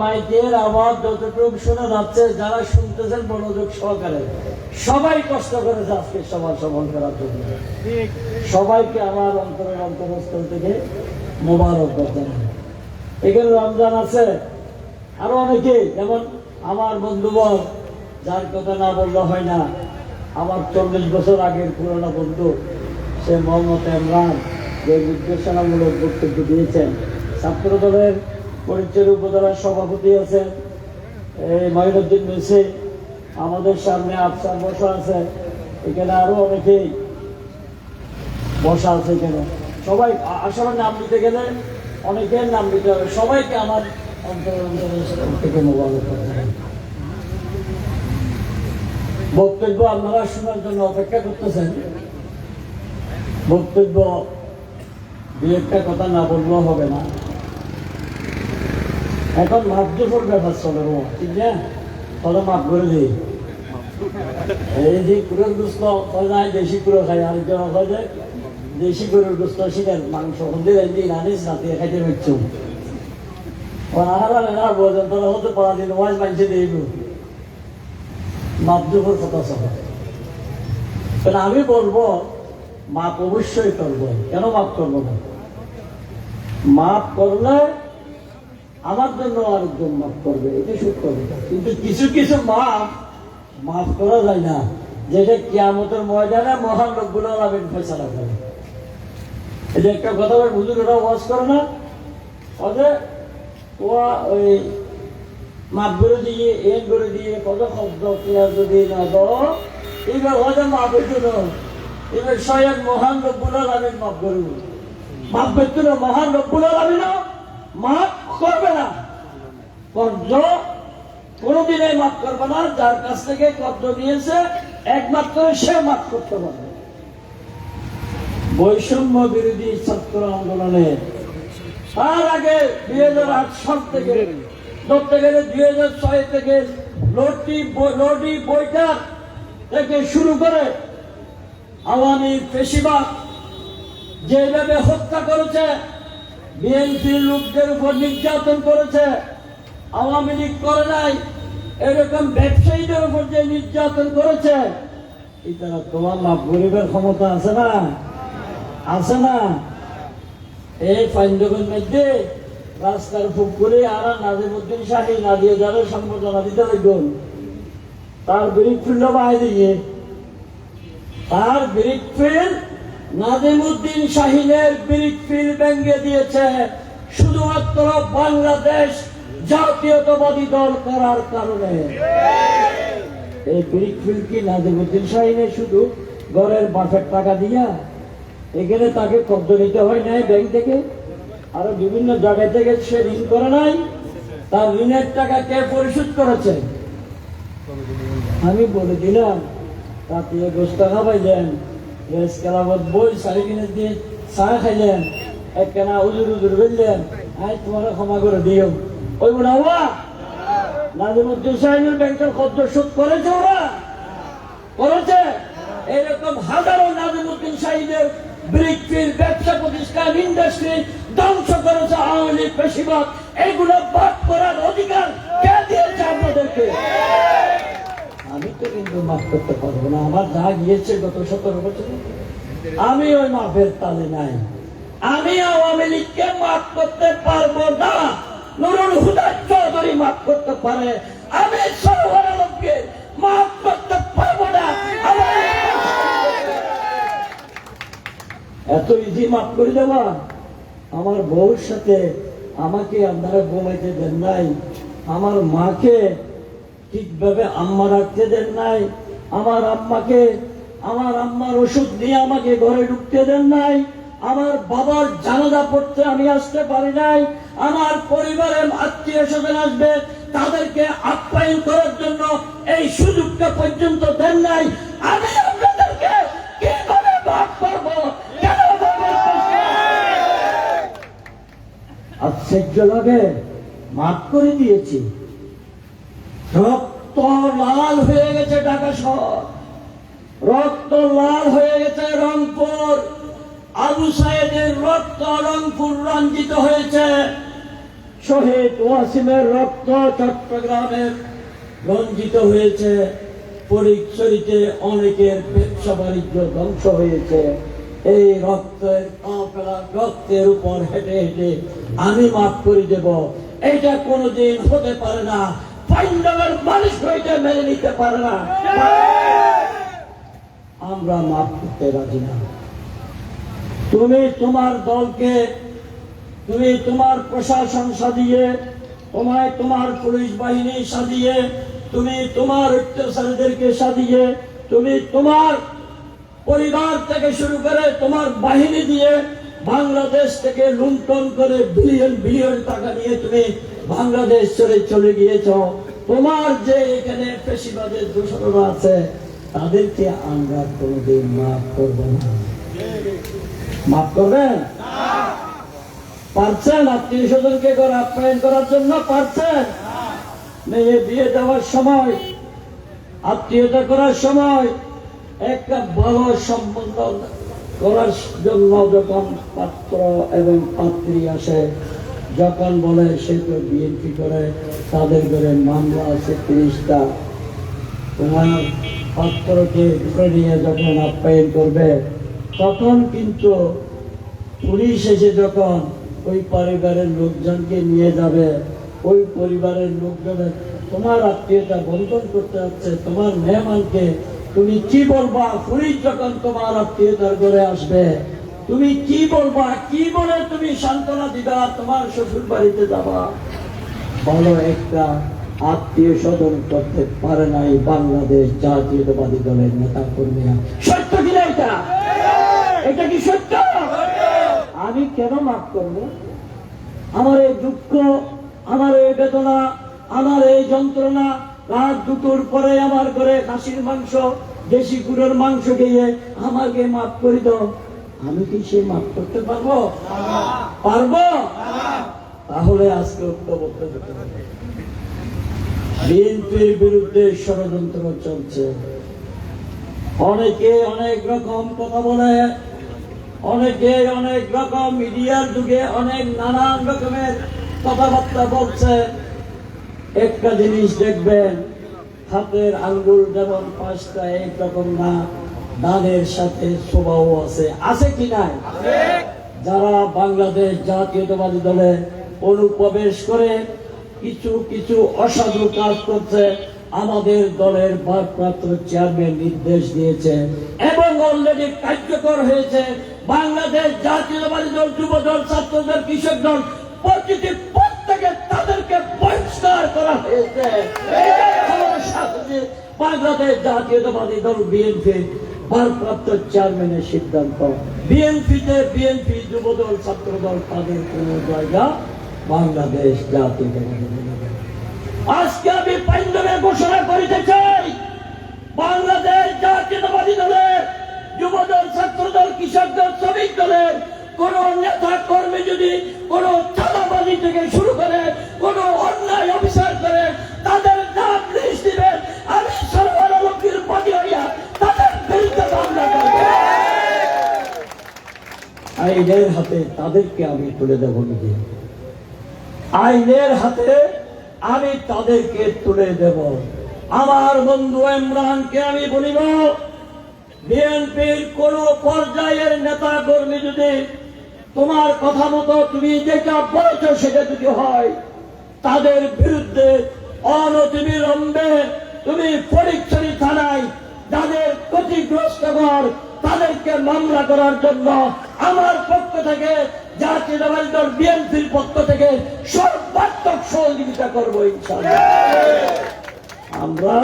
মাইকের আওয়াজ যতটুকু শোনা যাচ্ছে, যারা শুনতেছেন মনোযোগ সহকারে, সবাই কষ্ট করেছে আজকে সবার সফল করার জন্য। সবাইকে আমার অন্তরের অন্তরস্থল থেকে মোবারকবাদ জানাই। এখানে রমজান আছে, আরো অনেকে, যেমন আমার বন্ধুবর, যার কথা না বললে হয় না, আমার 40 বছর আগের পুরনো বন্ধু, সে মোহাম্মদ ইমরান, যে নির্দেশনামূলক বক্তব্য দিয়েছেন। ছাত্র দলের পরিচয় উপজেলার সভাপতি আছেন মঈনুদ্দিন মিসি, আমাদের সামনে আফসার বসা আছে, এখানে আরো অনেকেই বসা আছে। এখানে সবাই আসলে নাম দিতে গেলে অনেকের নাম দিতে হবে। সবাইকে আমার অন্তরের থেকে মোবারক করতে। বক্তব্য আপনারা শোনার জন্য অপেক্ষা করতেছেন। বক্তব্য দু একটা কথা না বললেও হবে না। এখন মাপজোর ব্যাপার চলে, ঠিক না? তাহলে মাপ করে দিই। এই যে কুড়ের গুস্ত নাই, দেশি কুড়ো খাই, আরেকজন হয় যে দেশি গরুর গুস্ত শিখেন মাংস দিন আনিস না দিয়ে খাইতে পারছো। না বোঝেন তারা হতে পারা দিন ওয়াজ মানছে দিয়ে মাপজোর কথা চলে। আমি বলবো মাপ অবশ্যই করবো। কেন মাপ করবো না? মাপ করলে আমার জন্য আরেকজন মাফ করবে, এটা সত্য কথা। কিন্তু কিছু কিছু মাফ করা যায় না, যেটা কিয়ামতের ময়দানে মহান রব্বুল আলামিন ফয়সালা করে। এটা একটা কথা বলে হুজুরেরা ওয়াজ করে না, ওই মাপ করে দিয়ে এন করে দিয়ে কত শব্দ যদি না দাও, এবার হয়তো মাপের জন্য এবার স্বয়ং মহান রব্বুল আলামিন মাফ করবে। মাপ করতে না, মহান রব্বুল আলামিন মাফ করবে না। কর্জ কোনদিনই মাফ করবে না। যার কাছ থেকে কর্জ নিয়েছে একমাত্র সে মাফ করতে পারবে। বৈষম্য বিরোধী ছাত্র আন্দোলনে তার আগে 2008 সাল থেকে ধরতে গেলে 2006 থেকে লটি বৈঠক থেকে শুরু করে আওয়ামী ফেসিবাদ যেভাবে হত্যা করেছে, বিএনপির লোকদের উপর নির্যাতন করেছে, আওয়ামী লীগ করে নাই, এরকম ব্যবসায়ীদের উপর যে নির্যাতন করেছে, এটা তোমার লাভ গরিবের ক্ষমতা আছে না? আছে না? এই পাঞ্জবের মধ্যে রাস্তার পুকুরে আর নাজিমুদ্দিন শাহী নাদিয়া যারা সম্বোধনা দিতে লাগবেন, তার ব্রিক ফিল্ড বাহির দিয়ে তার ব্রিক ফিল্ড নাজিমুদ্দিন শাহীনের ব্রিক ফিল্ড ভেঙে দিয়েছে শুধুমাত্র বাংলাদেশ জাতীয়তাবাদী দল করার কারণে। এই ব্রিক ফিল্ড কি নাজিমুদ্দিন শাহীনের শুধু ঘরের বাসের টাকা দিয়া? এখানে তাকে কব্জ নিতে হয় নাই ব্যাংক থেকে, আরো বিভিন্ন জায়গা থেকে সে ঋণ করে নাই। তার ঋণের টাকা কে পরিশোধ করেছে? আমি বলে দিলাম, রাতে গোস্ত খাবাইলেন, বই শাড়ি কিনে দিয়ে চা খাইলেন, একখানা উজুর উজুর বললেন, তোমার ক্ষমা করে দিও। ওই বোনা নাজিমুদ্দিন শাহীনের ব্যাংকের কব্জ শোধ করেছে? ওরা করেছে। এরকম হাজারো নাজিমুদ্দিন শাহীনের ব্রিক ফিল্ড, ব্যবসা প্রতিষ্ঠান, ইন্ডাস্ট্রি ধ্বংস করেছে আওয়ামী লীগ ফ্যাসিবাদ। এগুলো বাদ করার অধিকার কে দিয়েছে আপনাদেরকে? আমি তো কিন্তু মাফ করতে পারবো না। আমার যা গিয়েছে গত 17 বছর, আমি ওই মাফের তালে নাই। আমি আওয়ামী লীগকে মাফ করতে পারবো না। নুরুল হুদা চৌধুরী মাফ করতে পারে, আমি সরওয়ার আলমকে মাফ করতে পারবো না। এত ইজি মাফ করে দেওয়া? আমার বউর সাথে আমাকে আপনারা ঘুমাইতে দেন নাই, আমার মাকে ঠিকভাবে আম্মা রাখতে দেন নাই, আমার আম্মার ওষুধ নিয়ে আমাকে ঘরে ঢুকতে দেন নাই, আমার বাবার জানাজা পড়তে আমি আসতে পারি নাই, আমার পরিবারের আত্মীয় স্বজন আসবে তাদেরকে আপ্যায়ন করার জন্য এই সুযোগটা পর্যন্ত দেন নাই। আমি আপনাদেরকে কিভাবে মাফ করবো? আশ্চর্য লাগে, মাফ করে দিয়েছি। রক্ত লাল হয়ে গেছে ঢাকা শহর, রক্ত লাল হয়ে গেছে রংপুর, আবু সাইদের রক্ত রংপুর রঞ্জিত হয়েছে। শহীদ ওয়াসিমের রক্ত চট্টগ্রামের রঞ্জিত হয়েছে, ফটিকছড়িতে অনেকের ব্যবসা বাণিজ্য ধ্বংস হয়েছে। এই রক্তের উপর হেঁটে হেঁটে আমি মাফ করে দেব, এটা কোনোদিন হতে পারে না। পাঞ্জাবের মানুষ হইতে মেনে নিতে পারে না। আমরা মাফ করতে রাজি না। তুমি তোমার দলকে, তুমি তোমার প্রশাসন সাজিয়ে, তোমার পুলিশ বাহিনী সাজিয়ে, তুমি তোমার অত্যাচারীদেরকে সাজিয়ে, তুমি তোমার পরিবার থেকে শুরু করে তোমার বাহিনী দিয়ে বাংলাদেশ থেকে লুণ্ঠন করে বিলিয়ন বিলিয়ন টাকা নিয়ে তুমি বাংলাদেশ ছেড়ে চলে গিয়েছ। তোমার যে এখানে পেশিবাদের দোষরা আছে তাদেরকে আমরা কোনোদিন মাফ করব না। মাফ করবেন? পারছেন? আত্মীয় স্বজনকে আপ্যায়ন করার জন্য পারছেন? মেয়ে বিয়ে দেওয়ার সময়, আত্মীয়তা করার সময়, একটা ভালো সম্বন্ধ করার জন্য যখন পাত্র এবং পাত্রী আসে, যখন বলে সে তো বিএনপি করে, তাদের ঘরে মামলা আছে 30টা, তোমার পাত্রকে ঘুরে নিয়ে যখন আপ্যায়ন করবে, তখন কিন্তু পুলিশ এসে যখন ওই পরিবারের লোকজনকে নিয়ে যাবে, ওই পরিবারের লোকজনের তোমার আত্মীয়তা বন্ধন করতে হচ্ছে, তোমার মেহমানকে তুমি কি বলবা? পুলিশ যখন তোমার আত্মীয়তার ঘরে আসবে, তুমি কি বলবা? কি বলে তুমি সান্ত্বনা দিবা? তোমার শ্বশুর বাড়িতে যাবা? ভালো একটা আত্মীয় স্বজন করতে পারে নাই বাংলাদেশ জাতীয়তাবাদী দলের নেতা কর্মীরা। সত্য কিনা এটা? এটা কি সত্য? আমি কেন মাফ করবো? আমার এই দুঃখ, আমার এই বেদনা, আমার এই যন্ত্রণা, রাত দুটোর পরে আমার ঘরে খাসির মাংস, দেশি গুঁড়োর মাংস খেয়ে আমাকে মাফ করে দাও, আমি কি সে মাফ করতে পারবো? পারবো? তাহলে আজকে ঐক্যবদ্ধ হতে হবে। বিএনপির বিরুদ্ধে ষড়যন্ত্র চলছে, অনেকে অনেক রকম কথা বলে, অনেকে অনেক রকম মিডিয়ার যুগে অনেক নানান রকমের কথাবার্তা বলছে। একটা জিনিস দেখবেন, হাতের আঙ্গুল যেমন 5টা একরকম না, দানের সাথে স্বভাব আছে। আছে কি নাই? যারা বাংলাদেশ জাতীয়তাবাদী দলে অনুপ্রবেশ করে কিছু কিছু অসাধু কাজ করছে, আমাদের দলের ভারপ্রাপ্ত চেয়ারম্যান নির্দেশ দিয়েছে এবং অলরেডি কার্যকর হয়েছে। বাংলাদেশ জাতীয়তাবাদী দল, যুব দল, ছাত্র দল, কৃষক দল, প্রতিটি পদ থেকে তাদেরকে বহিষ্কার করা হয়েছে। বাংলাদেশ জাতীয়তাবাদী দল বিএনপি ভারপ্রাপ্ত চেয়ারম্যানের সিদ্ধান্ত। বিএনপি, যুব দল, ছাত্র দল, তাদের কোন জায়গা বাংলাদেশ জাতীয়তাবাদী দল। আজকে আমি পাঞ্জাবে ঘোষণা করিতে চাই, বাংলাদেশ জাতীয়তাবাদী দলের, যুব দল, ছাত্র দল, কৃষক দল, শ্রমিক দলের কোন নেতা কর্মী যদি কোন চাঁদাবাজি থেকে শুরু করে কোন অন্যায় অবিচার করে, তাদের নাম লিস্ট দিবেন, আমি সরকার আলমগীর বাদী হইয়া তাদের বিরুদ্ধে মামলা করব। আইনের হাতে তাদেরকে আমি তুলে দেব, নিজে আইনের হাতে আমি তাদেরকে তুলে দেব। আমার বন্ধু ইমরানকে আমি বলিব, বিএনপির কোন পর্যায়ের নেতা কর্মী যদি তোমার কথা মতো তুমি যেটা বলেছ সেটা যদি হয়, তাদের বিরুদ্ধে অনতিবিলম্বে তুমি ফটিকছড়ি থানায় যাদের ক্ষতিগ্রস্ত ঘর তাদেরকে মামলা করার জন্য আমার পক্ষ থেকে, জাতীয়তাবাদী দল বিএনপির পক্ষ থেকে সর্বাত্মক সহযোগিতা করবো ইনশাআল্লাহ। আমরা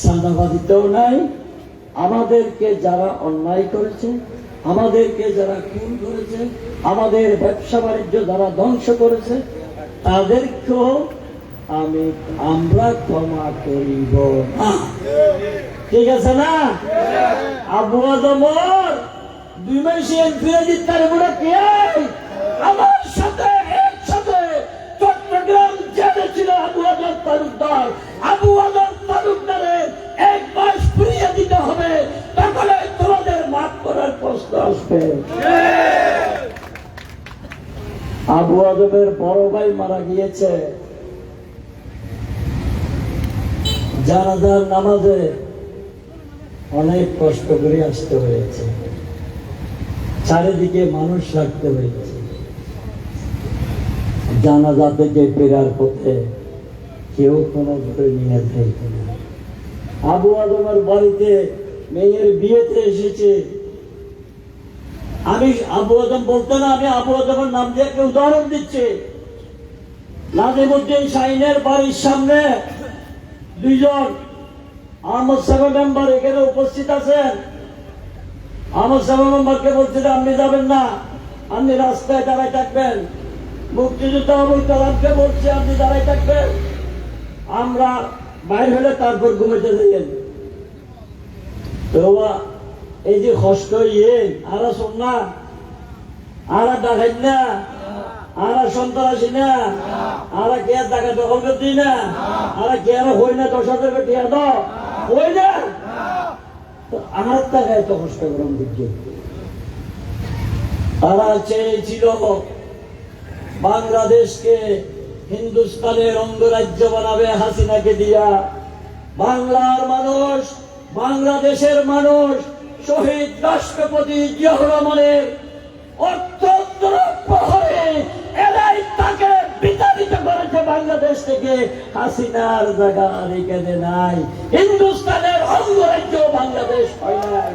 সাদাবাদিতেও নাই। আমাদেরকে যারা অন্যায় করেছে, আমাদেরকে যারা খুন করেছে, আমাদের ব্যবসা বাণিজ্য যারা ধ্বংস করেছে, তাদেরকেও আমরা ক্ষমা করিব না। ঠিক আছে না? আবু আজমর 2 মাসে ফিরে দিতে বলে কে আমার সাথে একসাথে চট্টগ্রাম জেলে ছিল আবু আজম তালুকদার। আবু আজম তালুকদারের 1 মাস ফিরিয়ে দিতে হবে, তাহলে তোমাদের মাফ করার প্রশ্ন আসবে। আবু আজম আদমের বড় ভাই মারা গিয়েছে। জানাজার নামাজে অনেক কষ্ট করে আসতে হয়েছে, চারিদিকে মানুষ রাখতে হয়েছে। জানাজা থেকে ফেরার পথে কেউ কোনো ধরে নিয়ে যাইতে না। আবু আদমের বাড়িতে মেয়ের বিয়েতে এসেছে। আমি আবু আদম বলতে না, আমি আবু আদমের নাম দিয়ে একটা উদাহরণ দিচ্ছি। নাজিমউদ্দিন শাহিনের বাড়ির সামনে দুইজন আহমদ সাহেব মেম্বার এখানে উপস্থিত আছেন। আহমদ সাহেব মেম্বারকে বলছে যে আপনি যাবেন না, আপনি রাস্তায় দাঁড়ায় থাকবেন। মুক্তিযোদ্ধা আবুল কালামকে বলছে আপনি দাঁড়ায় থাকবেন, আমরা বাইর হলে তারপর ঘুমাইতে যাইয়েন। তো এই যে কষ্ট ইয়ে আরা শোন না, আরা ডাকাই না, আরা সন্ত্রাসী না, আরা কে টাকা দখল করে দিই না, আরা কে আর হই না 10,000 টিয়া দাও হই না। তো আমার টাকায় এত কষ্ট করলাম দিকে। তারা চেয়েছিল বাংলাদেশকে হিন্দুস্তানের অঙ্গরাজ্য বানাবে হাসিনাকে দিয়া। বাংলার মানুষ, বাংলাদেশের মানুষ শহীদ রাষ্ট্রপতি জিয়াউর রহমানের অর্থপ্রহরে এরাই তাকে বিতাড়িত করেছে বাংলাদেশ থেকে। হাসিনার জায়গা এখানে নাই, হিন্দুস্তানের অঙ্গরাজ্য বাংলাদেশ হয় নাই।